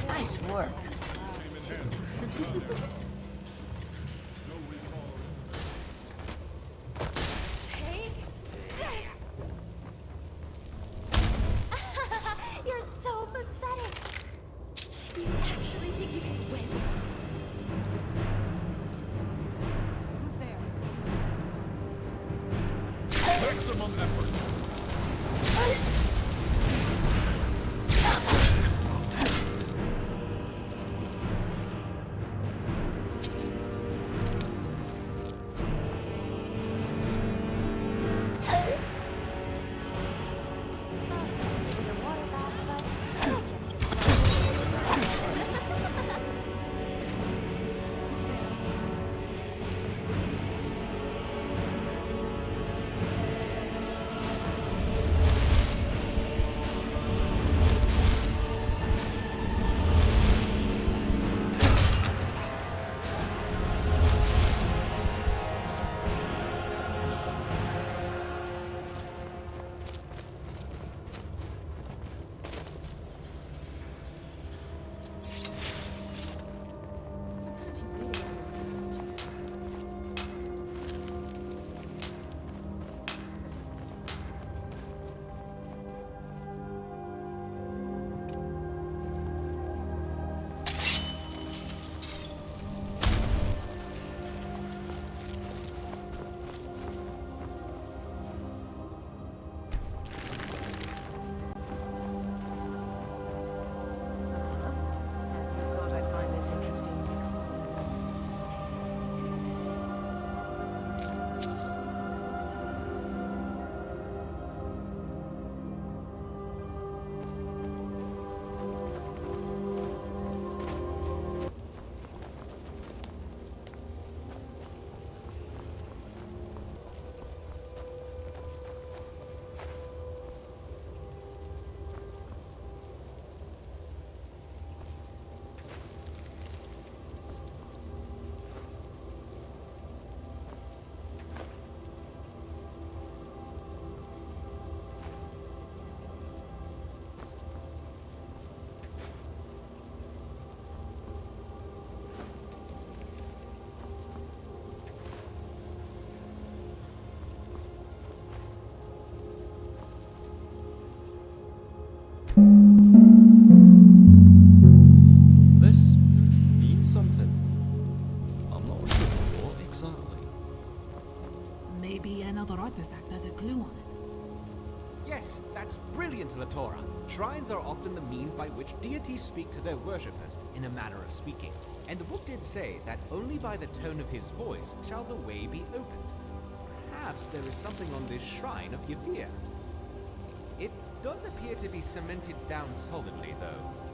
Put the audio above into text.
Nice work. You're so pathetic. You actually think you can win? Who's there? Maximum effort. Sometimes you really are. And you thought I'd find this interesting because... This means something. I'm not sure what exactly. Maybe another artifact has a clue on it. Yes, that's brilliant, Latora. Shrines are often the means by which deities speak to their worshippers, in a manner of speaking. And the book did say that only by the tone of his voice shall the way be opened. Perhaps there is something on this shrine of Yafir. It does appear to be cemented down solidly, though.